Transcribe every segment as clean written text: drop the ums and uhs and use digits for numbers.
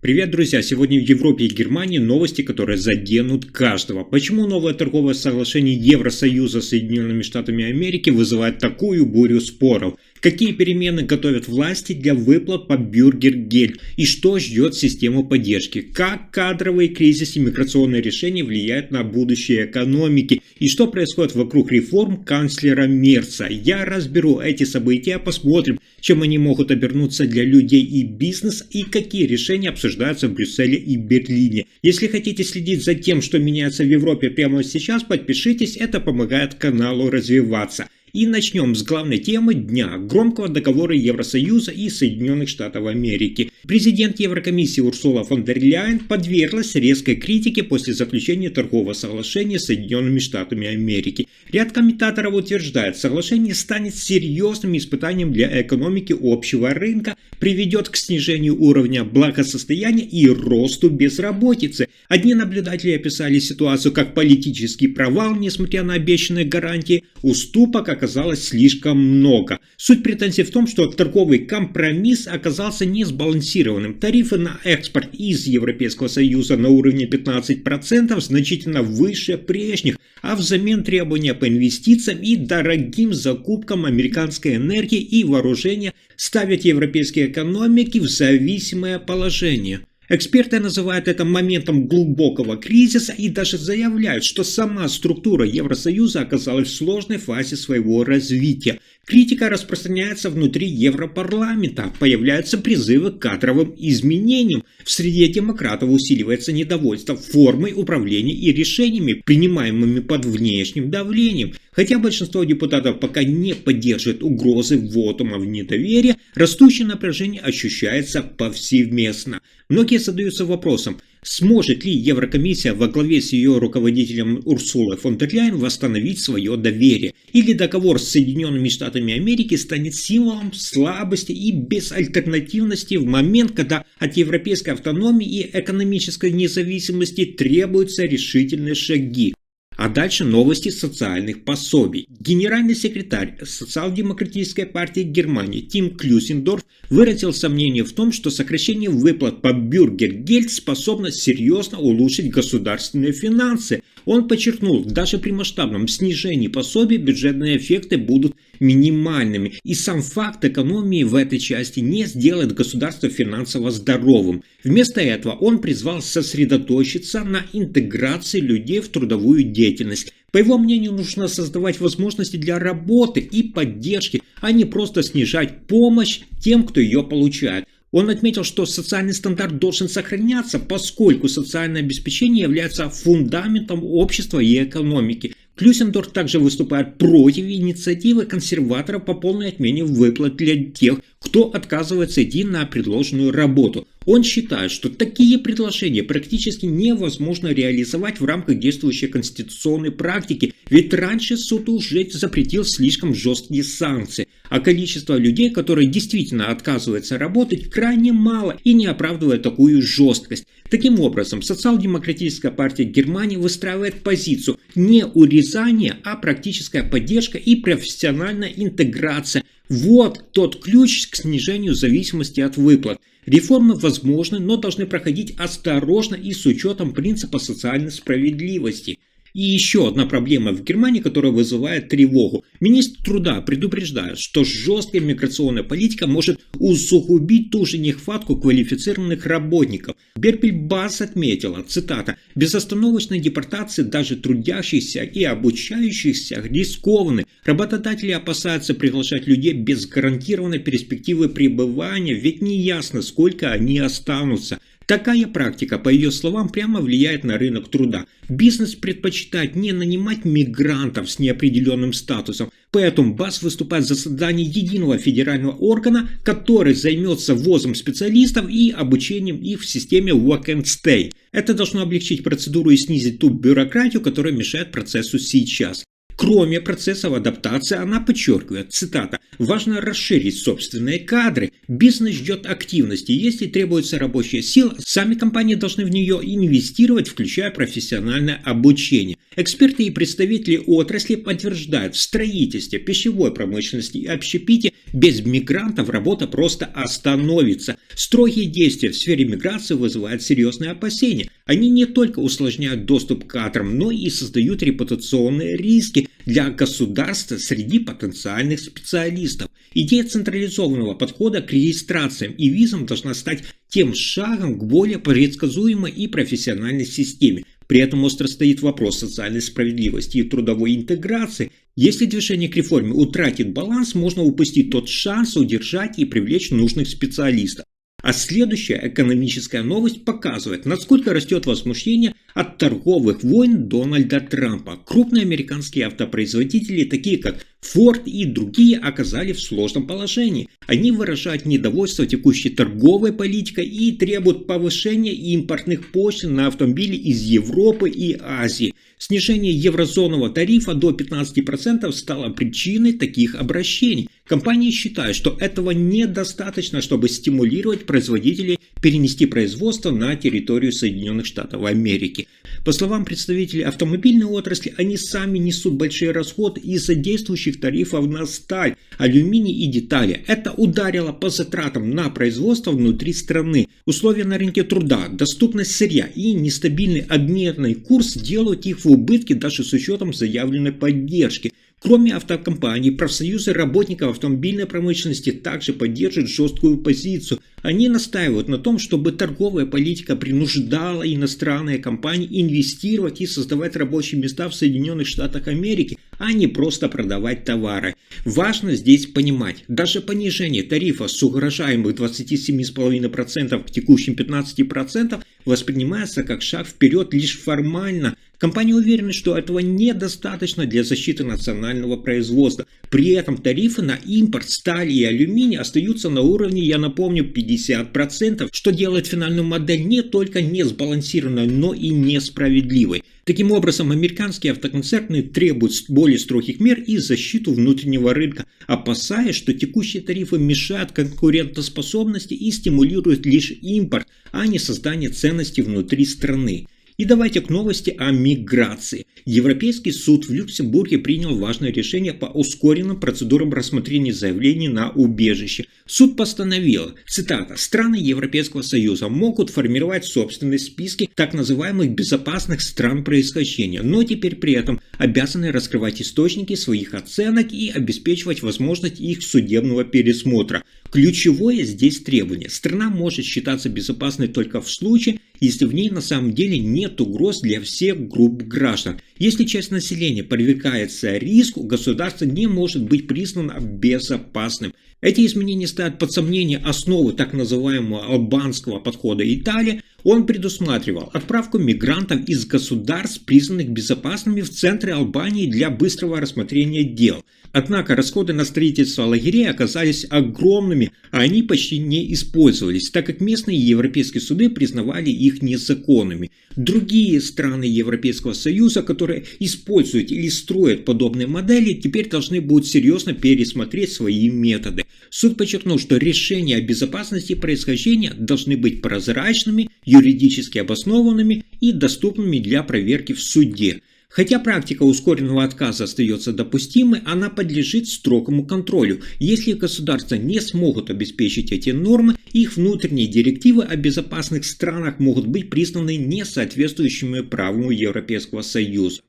Привет, друзья! Сегодня в Европе и Германии новости, которые заденут каждого. Почему новое торговое соглашение Евросоюза с Соединенными Штатами Америки вызывает такую бурю споров? Какие перемены готовят власти для выплат по Бюргергельд? И что ждет систему поддержки? Как кадровый кризис и миграционные решения влияют на будущее экономики? И что происходит вокруг реформ канцлера Мерца? Я разберу эти события, посмотрим, чем они могут обернуться для людей и бизнеса, и какие решения обсуждаются в Брюсселе и Берлине. Если хотите следить за тем, что меняется в Европе прямо сейчас, подпишитесь, это помогает каналу развиваться. И начнем с главной темы дня – громкого договора Евросоюза и Соединенных Штатов Америки. Президент Еврокомиссии Урсула фон дер Ляйен подверглась резкой критике после заключения торгового соглашения с Соединенными Штатами Америки. Ряд комментаторов утверждает, соглашение станет серьезным испытанием для экономики общего рынка, приведет к снижению уровня благосостояния и росту безработицы. Одни наблюдатели описали ситуацию как политический провал, несмотря на обещанные гарантии, уступок оказалось слишком много. Суть претензий в том, что торговый компромисс оказался несбалансированным. Тарифы на экспорт из Европейского Союза на уровне 15% значительно выше прежних, а взамен требования по инвестициям и дорогим закупкам американской энергии и вооружения ставят европейские экономики в зависимое положение. Эксперты называют это моментом глубокого кризиса и даже заявляют, что сама структура Евросоюза оказалась в сложной фазе своего развития. Критика распространяется внутри Европарламента, появляются призывы к кадровым изменениям. В среде демократов усиливается недовольство формой управления и решениями, принимаемыми под внешним давлением. Хотя большинство депутатов пока не поддерживает угрозы вотумов недоверия, растущее напряжение ощущается повсеместно. Многие задаются вопросом, сможет ли Еврокомиссия во главе с ее руководителем Урсулой фон дер Ляйен восстановить свое доверие? Или договор с Соединенными Штатами Америки станет символом слабости и безальтернативности в момент, когда от европейской автономии и экономической независимости требуются решительные шаги? А дальше новости социальных пособий. Генеральный секретарь Социал-демократической партии Германии Тим Клюсендорф выразил сомнение в том, что сокращение выплат по Бюргергельд способно серьезно улучшить государственные финансы. Он подчеркнул, даже при масштабном снижении пособий бюджетные эффекты будут минимальными, и сам факт экономии в этой части не сделает государство финансово здоровым. Вместо этого он призвал сосредоточиться на интеграции людей в трудовую деятельность. По его мнению, нужно создавать возможности для работы и поддержки, а не просто снижать помощь тем, кто ее получает. Он отметил, что социальный стандарт должен сохраняться, поскольку социальное обеспечение является фундаментом общества и экономики. Клюсендорф также выступает против инициативы консерваторов по полной отмене выплат для тех, кто отказывается идти на предложенную работу. Он считает, что такие предложения практически невозможно реализовать в рамках действующей конституционной практики, ведь раньше суд уже запретил слишком жесткие санкции, а количество людей, которые действительно отказываются работать, крайне мало и не оправдывает такую жесткость. Таким образом, Социал-демократическая партия Германии выстраивает позицию не урезания, а практическая поддержка и профессиональная интеграция. Вот тот ключ к снижению зависимости от выплат. Реформы возможны, но должны проходить осторожно и с учетом принципа социальной справедливости. И еще одна проблема в Германии, которая вызывает тревогу. Министр труда предупреждает, что жесткая миграционная политика может усугубить ту же нехватку квалифицированных работников. Берпель Бас отметила, цитата, «безостановочной депортации даже трудящихся и обучающихся рискованны. Работодатели опасаются приглашать людей без гарантированной перспективы пребывания, ведь неясно, сколько они останутся». Такая практика, по ее словам, прямо влияет на рынок труда. Бизнес предпочитает не нанимать мигрантов с неопределенным статусом, поэтому БАС выступает за создание единого федерального органа, который займется ввозом специалистов и обучением их в системе Work and Stay. Это должно облегчить процедуру и снизить ту бюрократию, которая мешает процессу сейчас. Кроме процессов адаптации, она подчеркивает, цитата, «важно расширить собственные кадры. Бизнес ждет активности. Если требуется рабочая сила, сами компании должны в нее инвестировать, включая профессиональное обучение». Эксперты и представители отрасли подтверждают, в строительстве, пищевой промышленности и общепите без мигрантов работа просто остановится. Строгие действия в сфере миграции вызывают серьезные опасения. Они не только усложняют доступ к кадрам, но и создают репутационные риски для государства среди потенциальных специалистов. Идея централизованного подхода к регистрациям и визам должна стать тем шагом к более предсказуемой и профессиональной системе. При этом остро стоит вопрос социальной справедливости и трудовой интеграции. Если движение к реформе утратит баланс, можно упустить тот шанс удержать и привлечь нужных специалистов. А следующая экономическая новость показывает, насколько растет возмущение от торговых войн Дональда Трампа. Крупные американские автопроизводители, такие как Ford и другие, оказались в сложном положении. Они выражают недовольство текущей торговой политикой и требуют повышения импортных пошлин на автомобили из Европы и Азии. Снижение еврозонового тарифа до 15% стало причиной таких обращений. Компании считают, что этого недостаточно, чтобы стимулировать производителей перенести производство на территорию Соединенных Штатов Америки. По словам представителей автомобильной отрасли, они сами несут большие расходы из-за действующих тарифов на сталь, алюминий и детали. Это ударило по затратам на производство внутри страны. Условия на рынке труда, доступность сырья и нестабильный обменный курс делают их в убытке даже с учетом заявленной поддержки. Кроме автокомпаний, профсоюзы работников автомобильной промышленности также поддерживают жесткую позицию. Они настаивают на том, чтобы торговая политика принуждала иностранные компании инвестировать и создавать рабочие места в Соединенных Штатах Америки, а не просто продавать товары. Важно здесь понимать, даже понижение тарифа с угрожаемых 27,5% к текущим 15% воспринимается как шаг вперед лишь формально. Компании уверены, что этого недостаточно для защиты национального производства. При этом тарифы на импорт стали и алюминия остаются на уровне, я напомню, 50%, что делает финальную модель не только несбалансированной, но и несправедливой. Таким образом, американские автоконцерны требуют более строгих мер и защиту внутреннего рынка, опасаясь, что текущие тарифы мешают конкурентоспособности и стимулируют лишь импорт, а не создание ценностей внутри страны. И давайте к новости о миграции. Европейский суд в Люксембурге принял важное решение по ускоренным процедурам рассмотрения заявлений на убежище. Суд постановил, цитата, «Страны Европейского Союза могут формировать собственные списки так называемых безопасных стран происхождения, но теперь при этом обязаны раскрывать источники своих оценок и обеспечивать возможность их судебного пересмотра. Ключевое здесь требование. Страна может считаться безопасной только в случае, если в ней на самом деле нет угроз для всех групп граждан. Если часть населения подвергается риску, государство не может быть признано безопасным. Эти изменения ставят под сомнение основу так называемого албанского подхода Италии. Он предусматривал отправку мигрантов из государств, признанных безопасными, в центры Албании для быстрого рассмотрения дел. Однако расходы на строительство лагерей оказались огромными, а они почти не использовались, так как местные и европейские суды признавали их незаконными. Другие страны Европейского Союза, которые используют или строят подобные модели, теперь должны будут серьезно пересмотреть свои методы. Суд подчеркнул, что решения о безопасности происхождения должны быть прозрачными, юридически обоснованными и доступными для проверки в суде. Хотя практика ускоренного отказа остается допустимой, она подлежит строгому контролю. Если государства не смогут обеспечить эти нормы, их внутренние директивы о безопасных странах могут быть признаны несоответствующими праву Европейского Союза.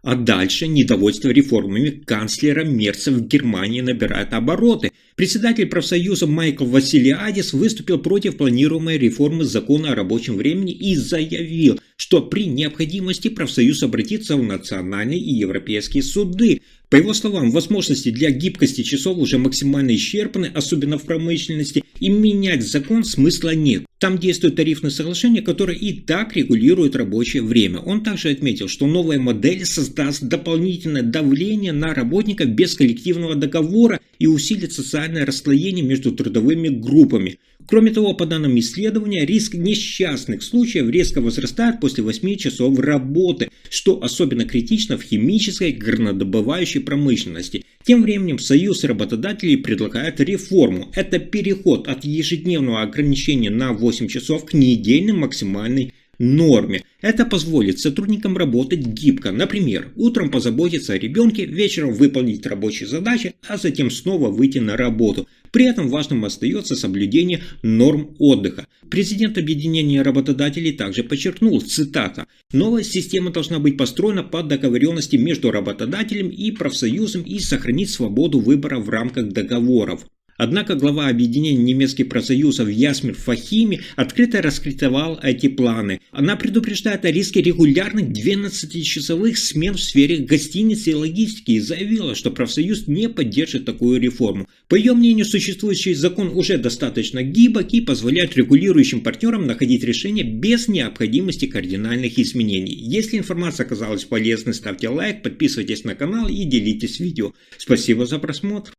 А дальше недовольство реформами канцлера Мерца в Германии набирает обороты. Председатель профсоюза Майкл Василиадис выступил против планируемой реформы закона о рабочем времени и заявил, что при необходимости профсоюз обратится в национальные и европейские суды. По его словам, возможности для гибкости часов уже максимально исчерпаны, особенно в промышленности, и менять закон смысла нет. Там действует тарифное соглашение, которое и так регулирует рабочее время. Он также отметил, что новая модель создаст дополнительное давление на работников без коллективного договора и усилит социальное расслоение между трудовыми группами. Кроме того, по данным исследования, риск несчастных случаев резко возрастает после 8 часов работы, что особенно критично в химической, горнодобывающей промышленности. Тем временем Союз работодателей предлагает реформу. Это переход от ежедневного ограничения на 8 часов к недельной максимальной норме. Это позволит сотрудникам работать гибко. Например, утром позаботиться о ребенке, вечером выполнить рабочие задачи, а затем снова выйти на работу. При этом важным остается соблюдение норм отдыха. Президент Объединения работодателей также подчеркнул, цитата, «Новая система должна быть построена по договоренности между работодателем и профсоюзом и сохранить свободу выбора в рамках договоров». Однако глава объединения немецких профсоюзов Ясмир Фахими открыто раскритиковал эти планы. Она предупреждает о риске регулярных 12-часовых смен в сфере гостиницы и логистики и заявила, что профсоюз не поддержит такую реформу. По ее мнению, существующий закон уже достаточно гибок и позволяет регулирующим партнерам находить решения без необходимости кардинальных изменений. Если информация оказалась полезной, ставьте лайк, подписывайтесь на канал и делитесь видео. Спасибо за просмотр.